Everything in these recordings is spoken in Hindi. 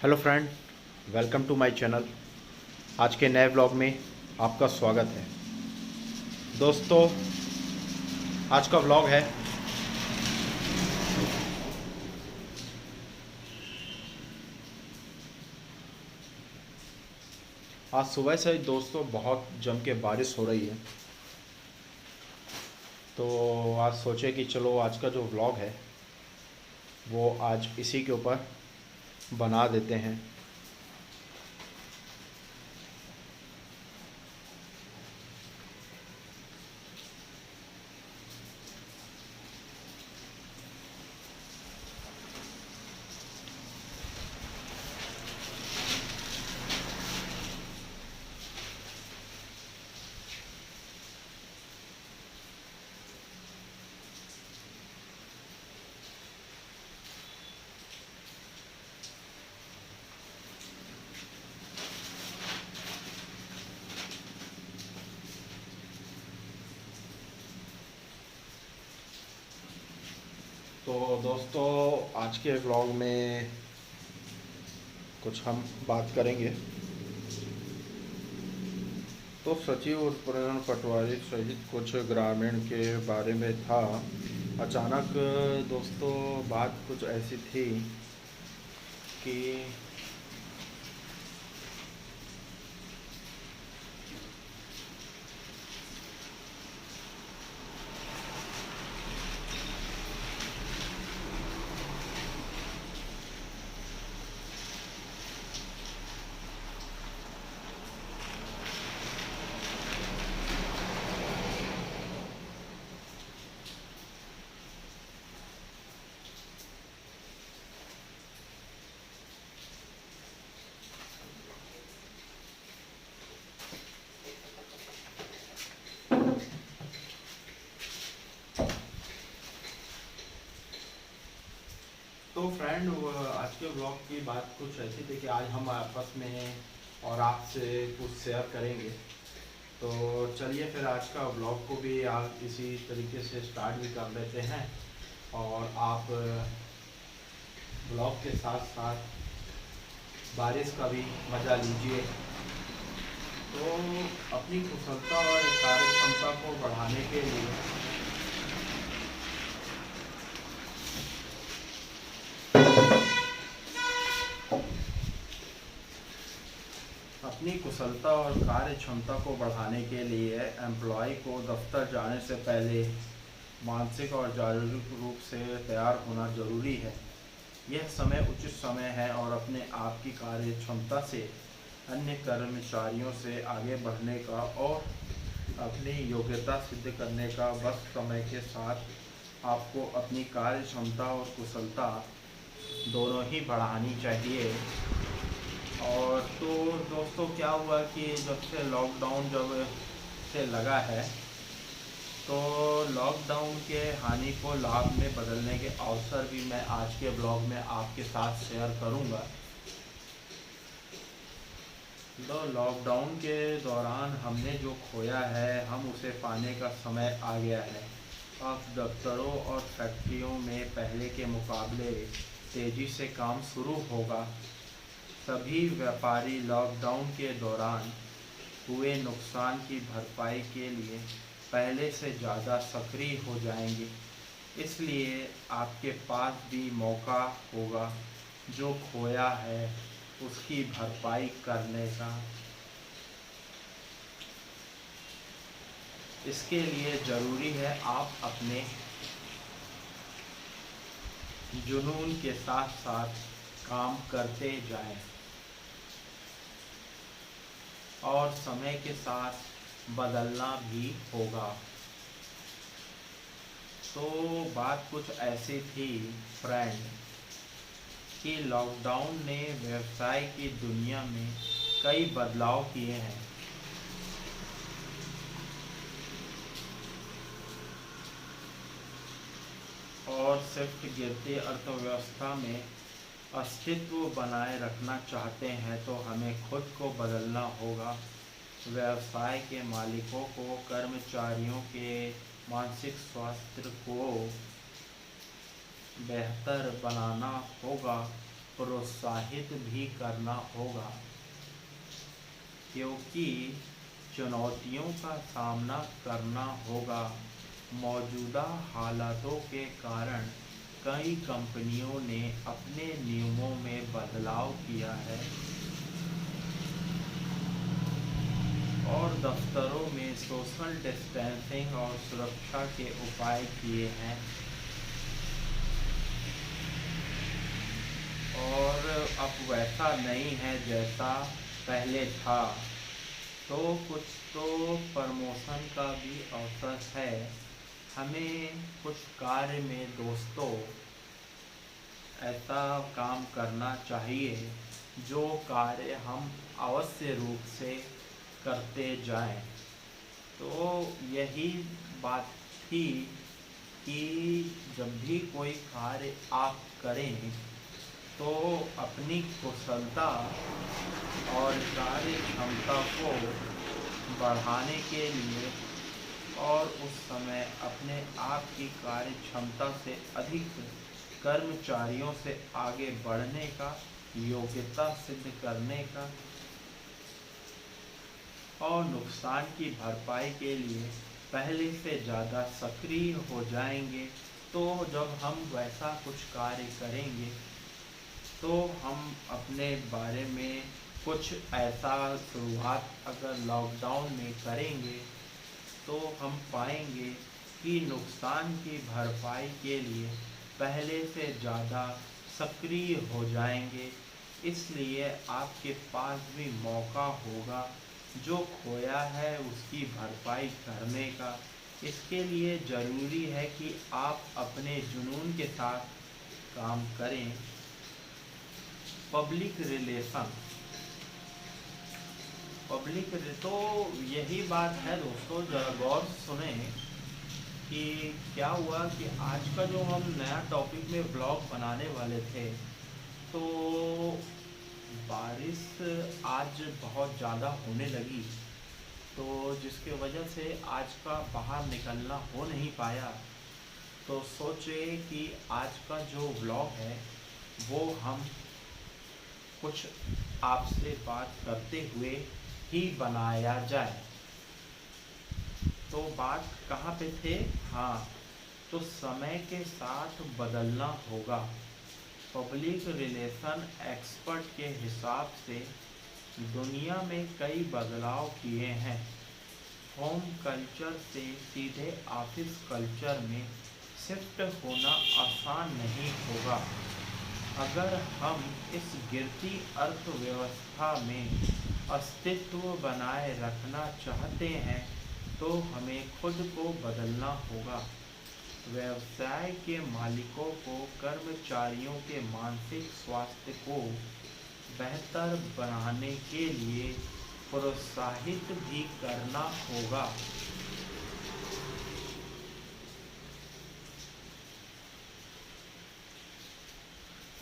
Hello friend, welcome to my channel. आज के नए ब्लॉग में आपका स्वागत है। दोस्तों, आज का ब्लॉग है आज सुबह से दोस्तों बहुत जम के बारिश हो रही है। तो आज सोचे कि चलो आज का जो ब्लॉग है वो आज इसी के ऊपर बना देते हैं। तो दोस्तों, आज के ब्लॉग में कुछ हम बात करेंगे। तो सचिव और पूर्ण पटवारी सहित कुछ ग्रामीण के बारे में था। अचानक दोस्तों बात कुछ ऐसी थी कि तो फ्रेंड, आज के ब्लॉग की बात कुछ ऐसी थी कि आज हम आपस में और आपसे कुछ शेयर करेंगे। तो चलिए फिर आज का ब्लॉग को भी आप इसी तरीके से स्टार्ट भी कर लेते हैं और आप ब्लॉग के साथ साथ बारिश का भी मज़ा लीजिए। तो अपनी कुशलता और कार्य क्षमता को बढ़ाने के लिए अपनी कुशलता और कार्य क्षमता को बढ़ाने के लिए एम्प्लॉय को दफ्तर जाने से पहले मानसिक और शारीरिक रूप से तैयार होना जरूरी है। यह समय उचित समय है और अपने आप की कार्य क्षमता से अन्य कर्मचारियों से आगे बढ़ने का और अपनी योग्यता सिद्ध करने का। बस समय के साथ आपको अपनी कार्य क्षमता और कुशलता दोनों ही बढ़ानी चाहिए। और तो दोस्तों क्या हुआ कि जब से लॉकडाउन से लगा है, तो लॉकडाउन के हानि को लाभ में बदलने के अवसर भी मैं आज के ब्लॉग में आपके साथ शेयर करूंगा। तो लॉकडाउन के दौरान हमने जो खोया है, हम उसे पाने का समय आ गया है। अब दफ्तरों और फैक्ट्रियों में पहले के मुकाबले तेज़ी से काम शुरू होगा। सभी व्यापारी लॉकडाउन के दौरान हुए नुकसान की भरपाई के लिए पहले से ज़्यादा सक्रिय हो जाएंगे। इसलिए आपके पास भी मौका होगा जो खोया है उसकी भरपाई करने का। इसके लिए ज़रूरी है आप अपने जुनून के साथ साथ काम करते जाएं और समय के साथ बदलना भी होगा। तो बात कुछ ऐसी थी फ्रेंड कि लॉकडाउन ने व्यवसाय की दुनिया में कई बदलाव किए हैं। और सिर्फ गिरती अर्थव्यवस्था में अस्तित्व बनाए रखना चाहते हैं तो हमें खुद को बदलना होगा। व्यवसाय के मालिकों को कर्मचारियों के मानसिक स्वास्थ्य को बेहतर बनाना होगा प्रोत्साहित भी करना होगा, क्योंकि चुनौतियों का सामना करना होगा। मौजूदा हालातों के कारण कई कंपनियों ने अपने नियमों में बदलाव किया है और दफ्तरों में सोशल डिस्टेंसिंग और सुरक्षा के उपाय किए हैं। और अब वैसा नहीं है जैसा पहले था। तो कुछ तो प्रमोशन का भी अवसर है। हमें कुछ कार्य में दोस्तों ऐसा काम करना चाहिए जो कार्य हम अवश्य रूप से करते जाएं। तो यही बात थी कि जब भी कोई कार्य आप करें तो अपनी कुशलता और कार्य क्षमता को बढ़ाने के लिए और उस समय अपने आप की कार्य क्षमता से अधिक कर्मचारियों से आगे बढ़ने का, योग्यता सिद्ध करने का और नुकसान की भरपाई के लिए पहले से ज़्यादा सक्रिय हो जाएंगे। तो जब हम वैसा कुछ कार्य करेंगे तो हम अपने बारे में कुछ ऐसा शुरुआत अगर लॉकडाउन में करेंगे तो हम पाएंगे कि नुकसान की भरपाई के लिए पहले से ज़्यादा सक्रिय हो जाएंगे। इसलिए आपके पास भी मौका होगा जो खोया है उसकी भरपाई करने का। इसके लिए ज़रूरी है कि आप अपने जुनून के साथ काम करें। पब्लिक रिलेशन तो यही बात है दोस्तों, जरा गौर से सुने कि क्या हुआ कि आज का जो हम नया टॉपिक में ब्लॉग बनाने वाले थे, तो बारिश आज बहुत ज़्यादा होने लगी, तो जिसके वजह से आज का बाहर निकलना हो नहीं पाया। तो सोचे कि आज का जो ब्लॉग है वो हम कुछ आपसे बात करते हुए ही बनाया जाए। तो बात कहाँ पे थे? हाँ, तो समय के साथ बदलना होगा। पब्लिक रिलेशन एक्सपर्ट के हिसाब से दुनिया में कई बदलाव किए हैं। होम कल्चर से सीधे ऑफिस कल्चर में शिफ्ट होना आसान नहीं होगा। अगर हम इस गिरती अर्थव्यवस्था में अस्तित्व बनाए रखना चाहते हैं तो हमें खुद को बदलना होगा। व्यवसाय के मालिकों को कर्मचारियों के मानसिक स्वास्थ्य को बेहतर बनाने के लिए प्रोत्साहित भी करना होगा।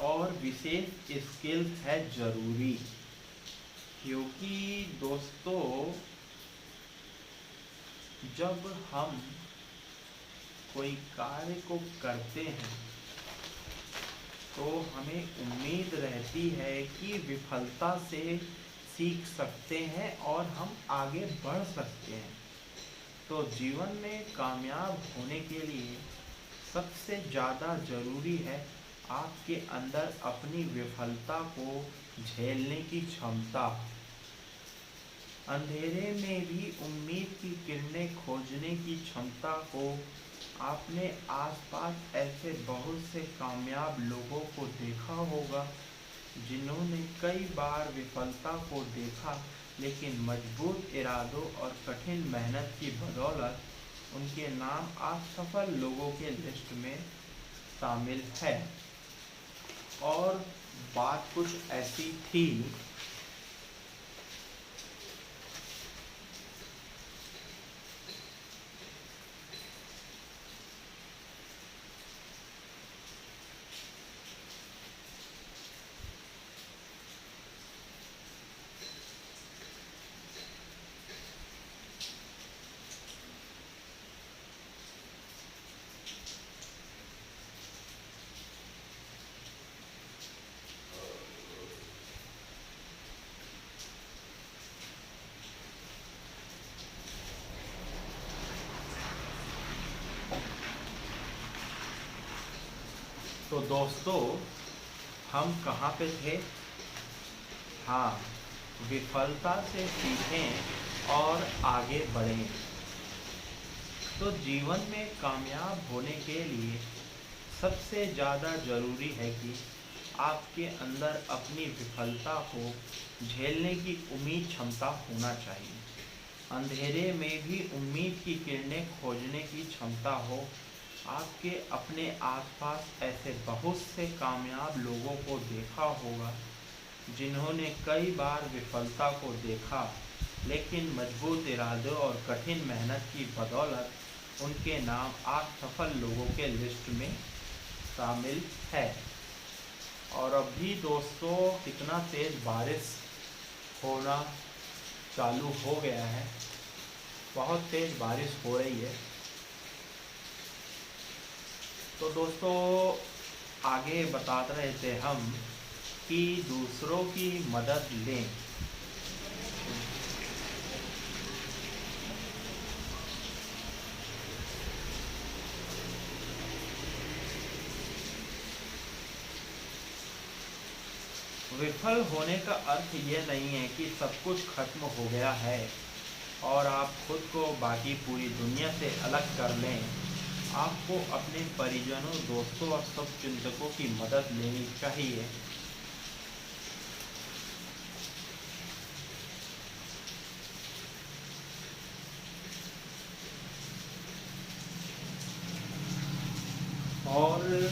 और विशेष स्किल्स है जरूरी, क्योंकि दोस्तों जब हम कोई कार्य को करते हैं तो हमें उम्मीद रहती है कि विफलता से सीख सकते हैं और हम आगे बढ़ सकते हैं। तो जीवन में कामयाब होने के लिए सबसे ज़्यादा ज़रूरी है आपके अंदर अपनी विफलता को झेलने की क्षमता। अंधेरे में भी उम्मीद की किरणें खोजने की क्षमता को। आपने आसपास ऐसे बहुत से कामयाब लोगों को देखा होगा जिन्होंने कई बार विफलता को देखा, लेकिन मजबूत इरादों और कठिन मेहनत की बदौलत उनके नाम आज सफल लोगों के लिस्ट में शामिल है। और बात कुछ ऐसी थी तो दोस्तों, हम कहाँ पे थे? हाँ, विफलता से सीखें और आगे बढ़ें। तो जीवन में कामयाब होने के लिए सबसे ज़्यादा ज़रूरी है कि आपके अंदर अपनी विफलता को झेलने की उम्मीद क्षमता होना चाहिए। अंधेरे में भी उम्मीद की किरणें खोजने की क्षमता हो। आपके अपने आसपास ऐसे बहुत से कामयाब लोगों को देखा होगा जिन्होंने कई बार विफलता को देखा, लेकिन मजबूत इरादे और कठिन मेहनत की बदौलत उनके नाम आज सफल लोगों के लिस्ट में शामिल है। और अभी दोस्तों कितना तेज़ बारिश होना चालू हो गया है, बहुत तेज़ बारिश हो रही है। तो दोस्तों आगे बता रहे थे हम कि दूसरों की मदद लें। विफल होने का अर्थ ये नहीं है कि सब कुछ खत्म हो गया है और आप खुद को बाकी पूरी दुनिया से अलग कर लें। आपको अपने परिजनों, दोस्तों और सब चिंतकों की मदद लेनी चाहिए। और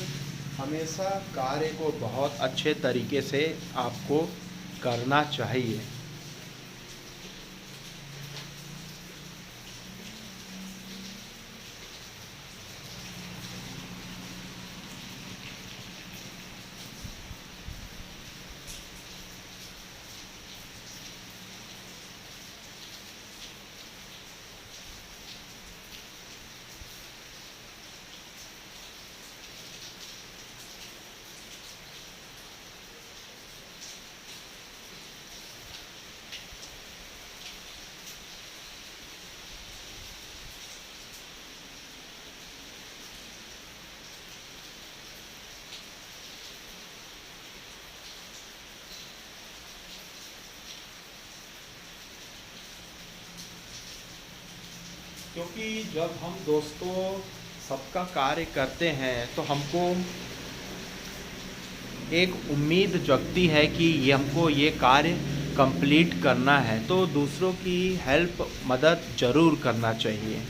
हमेशा कार्य को बहुत अच्छे तरीके से आपको करना चाहिए। क्योंकि जब हम दोस्तों सबका कार्य करते हैं तो हमको एक उम्मीद जगती है कि ये हमको ये कार्य कंप्लीट करना है, तो दूसरों की हेल्प, मदद ज़रूर करना चाहिए।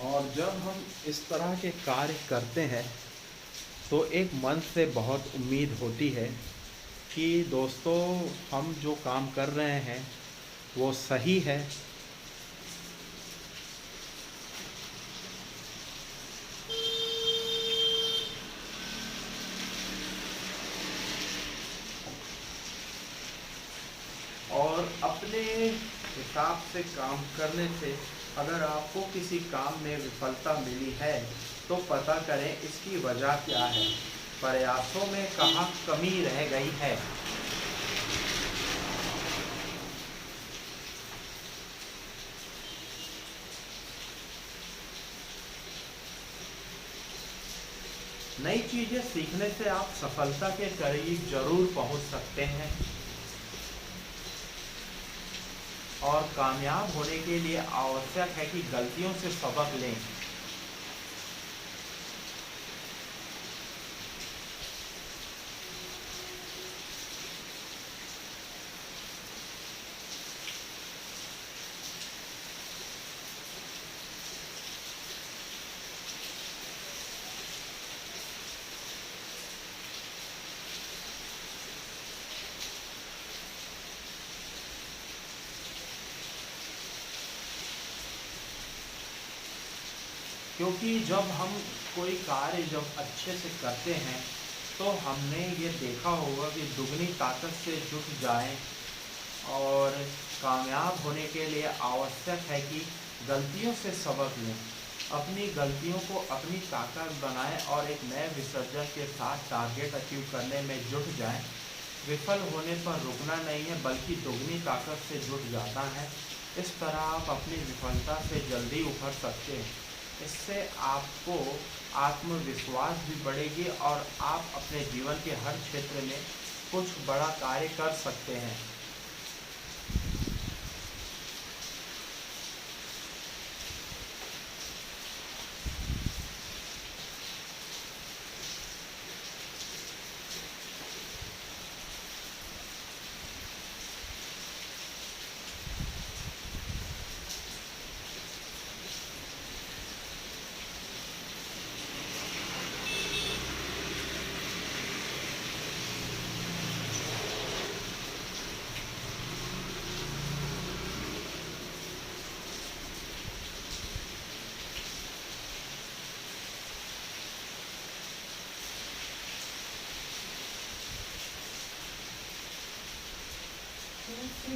और जब हम इस तरह के कार्य करते हैं तो एक मन से बहुत उम्मीद होती है कि दोस्तों हम जो काम कर रहे हैं वो सही है। और अपने हिसाब से काम करने से अगर आपको किसी काम में विफलता मिली है तो पता करें इसकी वजह क्या है, प्रयासों में कहाँ कमी रह गई है। नई चीज़ें सीखने से आप सफलता के करीब जरूर पहुंच सकते हैं। और कामयाब होने के लिए आवश्यक है कि गलतियों से सबक लें। क्योंकि जब हम कोई कार्य जब अच्छे से करते हैं तो हमने ये देखा होगा कि दुगनी ताकत से जुट जाएं। और कामयाब होने के लिए आवश्यक है कि गलतियों से सबक लें, अपनी गलतियों को अपनी ताकत बनाएं और एक नए विसर्जन के साथ टारगेट अचीव करने में जुट जाएं। विफल होने पर रुकना नहीं है बल्कि दोगुनी ताकत से जुट जाता है। इस तरह आप अपनी विफलता से जल्दी उभर सकते हैं। इससे आपको आत्मविश्वास भी बढ़ेगी और आप अपने जीवन के हर क्षेत्र में कुछ बड़ा कार्य कर सकते हैं।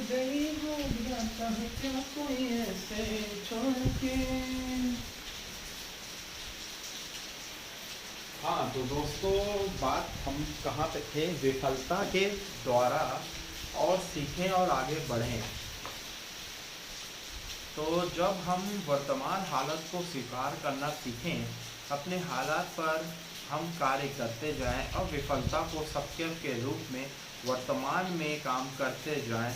गई हो गया चाहे क्या कोई ऐसे छोड़ के। हाँ तो दोस्तों, बात हम कहाँ पे थे? विफलता के द्वारा और सीखें और आगे बढ़ें। तो जब हम वर्तमान हालत को स्वीकार करना सीखें, अपने हालात पर हम कार्य करते जाएं और विफलता को सत्य के रूप में वर्तमान में काम करते जाएं।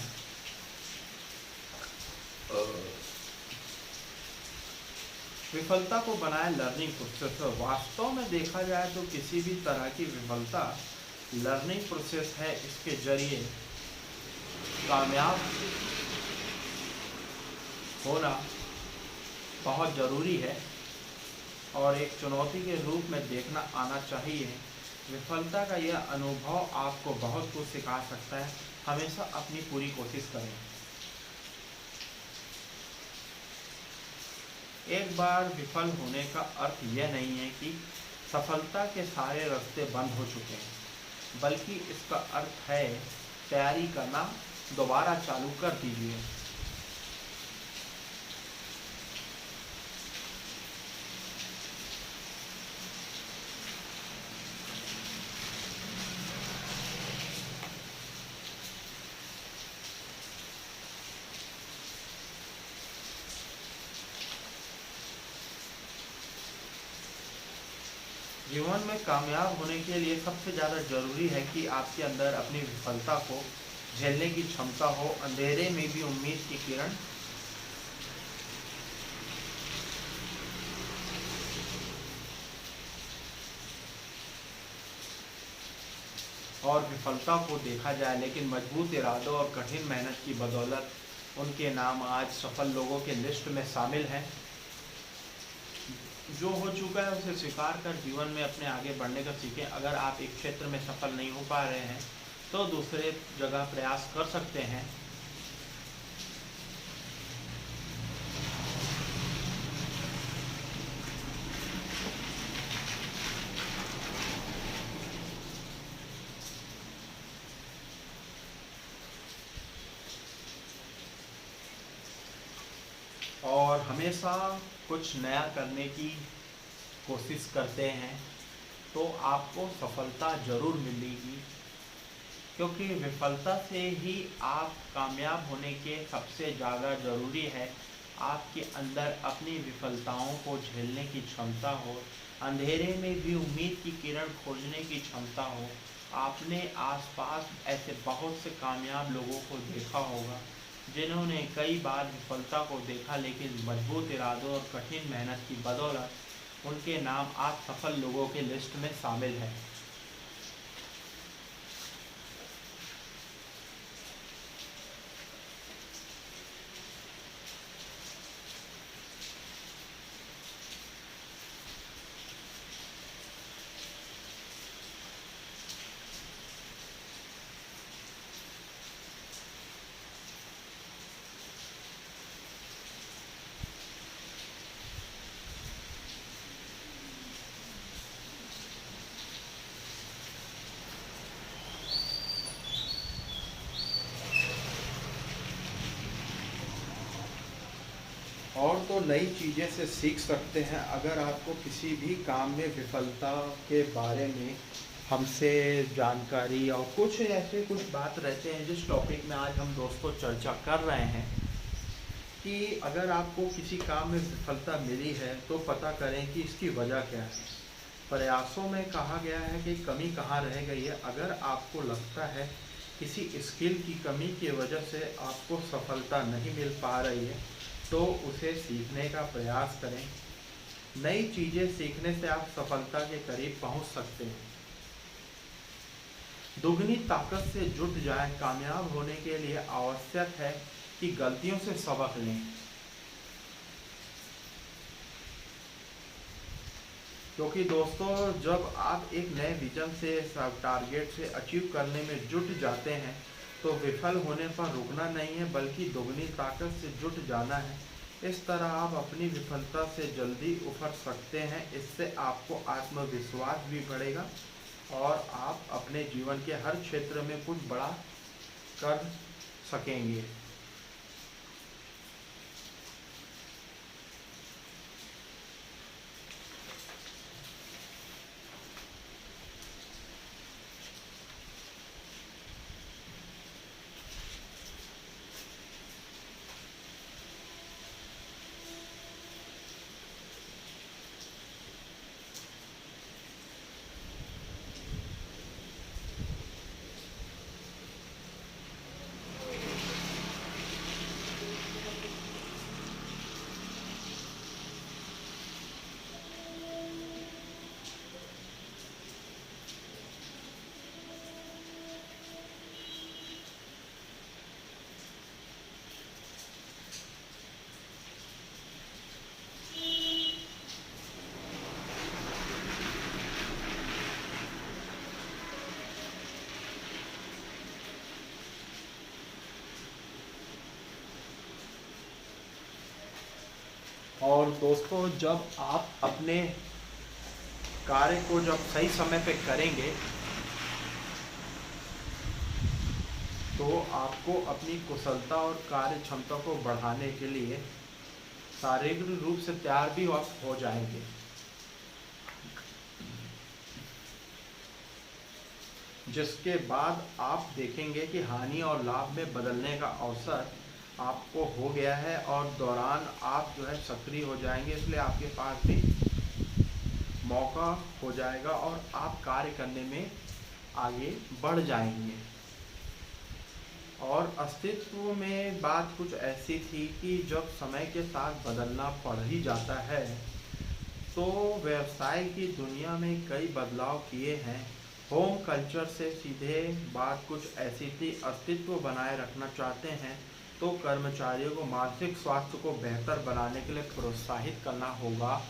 विफलता को बनाए लर्निंग प्रोसेस। वास्तव में देखा जाए तो किसी भी तरह की विफलता लर्निंग प्रोसेस है। इसके जरिए कामयाब होना बहुत ज़रूरी है और एक चुनौती के रूप में देखना आना चाहिए। विफलता का यह अनुभव आपको बहुत कुछ सिखा सकता है। हमेशा अपनी पूरी कोशिश करें। एक बार विफल होने का अर्थ यह नहीं है कि सफलता के सारे रास्ते बंद हो चुके हैं, बल्कि इसका अर्थ है तैयारी करना दोबारा चालू कर दीजिए। जीवन में कामयाब होने के लिए सबसे ज़्यादा ज़रूरी है कि आपके अंदर अपनी विफलता को झेलने की क्षमता हो। अंधेरे में भी उम्मीद की किरण और विफलता को देखा जाए, लेकिन मजबूत इरादों और कठिन मेहनत की बदौलत उनके नाम आज सफल लोगों के लिस्ट में शामिल हैं। जो हो चुका है उसे स्वीकार कर जीवन में अपने आगे बढ़ने का सीखें। अगर आप एक क्षेत्र में सफल नहीं हो पा रहे हैं तो दूसरे जगह प्रयास कर सकते हैं। और हमेशा कुछ नया करने की कोशिश करते हैं तो आपको सफलता ज़रूर मिलेगी, क्योंकि विफलता से ही आप कामयाब होने के सबसे ज़्यादा ज़रूरी है आपके अंदर अपनी विफलताओं को झेलने की क्षमता हो, अंधेरे में भी उम्मीद की किरण खोजने की क्षमता हो। आपने आसपास ऐसे बहुत से कामयाब लोगों को देखा होगा जिन्होंने कई बार विफलता को देखा, लेकिन मजबूत इरादों और कठिन मेहनत की बदौलत उनके नाम आज सफल लोगों के लिस्ट में शामिल है। और तो नई चीज़ें से सीख सकते हैं। अगर आपको किसी भी काम में विफलता के बारे में हमसे जानकारी और कुछ ऐसे कुछ बात रहते हैं जिस टॉपिक में आज हम दोस्तों चर्चा कर रहे हैं कि अगर आपको किसी काम में विफलता मिली है तो पता करें कि इसकी वजह क्या है। प्रयासों में कहा गया है कि कमी कहाँ रह गई है। अगर आपको लगता है किसी स्किल की कमी की वजह से आपको सफलता नहीं मिल पा रही है तो उसे सीखने का प्रयास करें। नई चीज़ें सीखने से आप सफलता के करीब पहुंच सकते हैं। दुगनी ताकत से जुट जाएं। कामयाब होने के लिए आवश्यक है कि गलतियों से सबक लें, क्योंकि दोस्तों जब आप एक नए विजन से टारगेट से अचीव करने में जुट जाते हैं तो विफल होने पर रुकना नहीं है बल्कि दोगुनी ताकत से जुट जाना है। इस तरह आप अपनी विफलता से जल्दी उभर सकते हैं। इससे आपको आत्मविश्वास भी बढ़ेगा और आप अपने जीवन के हर क्षेत्र में कुछ बड़ा कर सकेंगे। और दोस्तों जब आप अपने कार्य को जब सही समय पे करेंगे तो आपको अपनी कुशलता और कार्य क्षमता को बढ़ाने के लिए शारीरिक रूप से तैयार भी आप हो जाएंगे, जिसके बाद आप देखेंगे कि हानि और लाभ में बदलने का अवसर आपको हो गया है और दौरान आप जो है सक्रिय हो जाएंगे। इसलिए आपके पास भी मौका हो जाएगा और आप कार्य करने में आगे बढ़ जाएंगे। और अस्तित्व में बात कुछ ऐसी थी कि जब समय के साथ बदलना पड़ ही जाता है तो व्यवसाय की दुनिया में कई बदलाव किए हैं। होम कल्चर से सीधे बात कुछ ऐसी थी, अस्तित्व बनाए रखना चाहते हैं तो कर्मचारियों को मानसिक स्वास्थ्य को बेहतर बनाने के लिए प्रोत्साहित करना होगा।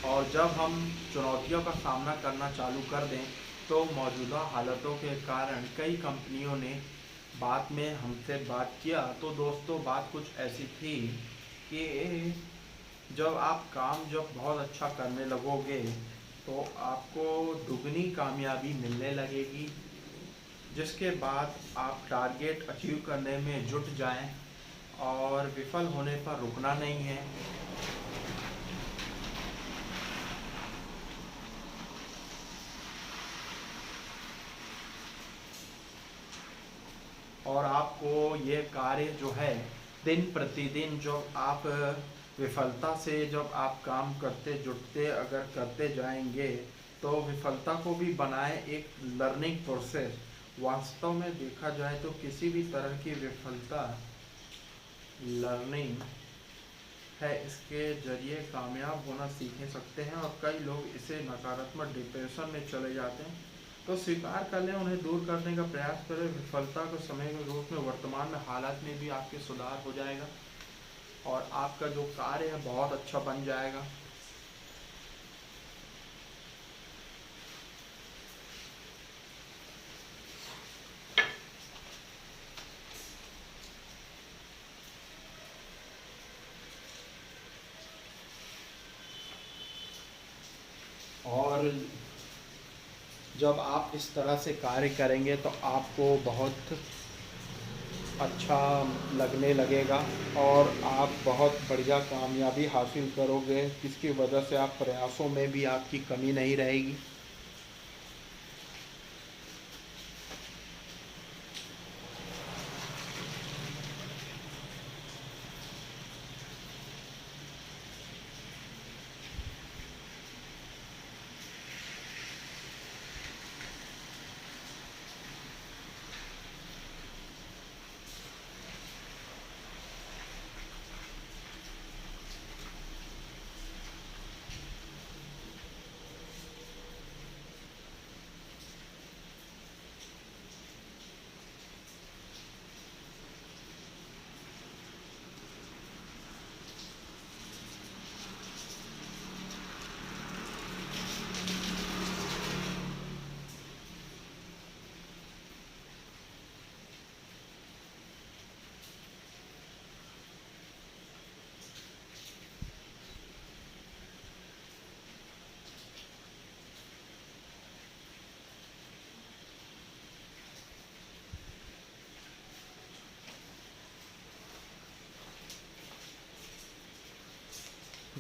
और जब हम चुनौतियों का सामना करना चालू कर दें तो मौजूदा हालातों के कारण कई कंपनियों ने बात में हमसे बात किया। तो दोस्तों बात कुछ ऐसी थी कि जब आप काम जब बहुत अच्छा करने लगोगे तो आपको दुगनी कामयाबी मिलने लगेगी, जिसके बाद आप टारगेट अचीव करने में जुट जाएं और विफल होने पर रुकना नहीं है। और आपको ये कार्य जो है दिन प्रतिदिन जो आप विफलता से जब आप काम करते जुटते अगर करते जाएंगे तो विफलता को भी बनाए एक लर्निंग प्रोसेस। वास्तव में देखा जाए तो किसी भी तरह की विफलता लर्निंग है, इसके जरिए कामयाब होना सीख सकते हैं। और कई लोग इसे नकारात्मक डिप्रेशन में चले जाते हैं तो स्वीकार कर लें, उन्हें दूर करने का प्रयास करें। विफलता को समय के रूप में वर्तमान में हालात में भी आपके सुधार हो जाएगा और आपका जो कार्य है बहुत अच्छा बन जाएगा। और जब आप इस तरह से कार्य करेंगे तो आपको बहुत अच्छा लगने लगेगा और आप बहुत बढ़िया कामयाबी हासिल करोगे, जिसकी वजह से आप प्रयासों में भी आपकी कमी नहीं रहेगी।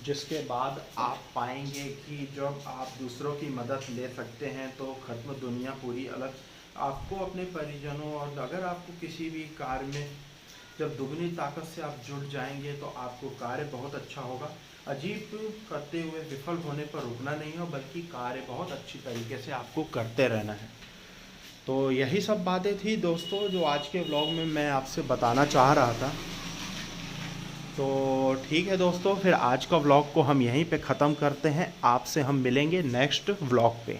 जिसके बाद आप पाएंगे कि जब आप दूसरों की मदद ले सकते हैं तो ख़त्म दुनिया पूरी अलग। आपको अपने परिजनों और अगर आपको किसी भी कार्य में जब दुगनी ताकत से आप जुड़ जाएंगे तो आपको कार्य बहुत अच्छा होगा। अजीब करते हुए विफल होने पर रुकना नहीं हो, बल्कि कार्य बहुत अच्छी तरीके से आपको करते रहना है। तो यही सब बातें थी दोस्तों जो आज के व्लॉग में मैं आपसे बताना चाह रहा था। तो ठीक है दोस्तों, फिर आज का व्लॉग को हम यहीं पे ख़त्म करते हैं। आपसे हम मिलेंगे नेक्स्ट व्लॉग पे।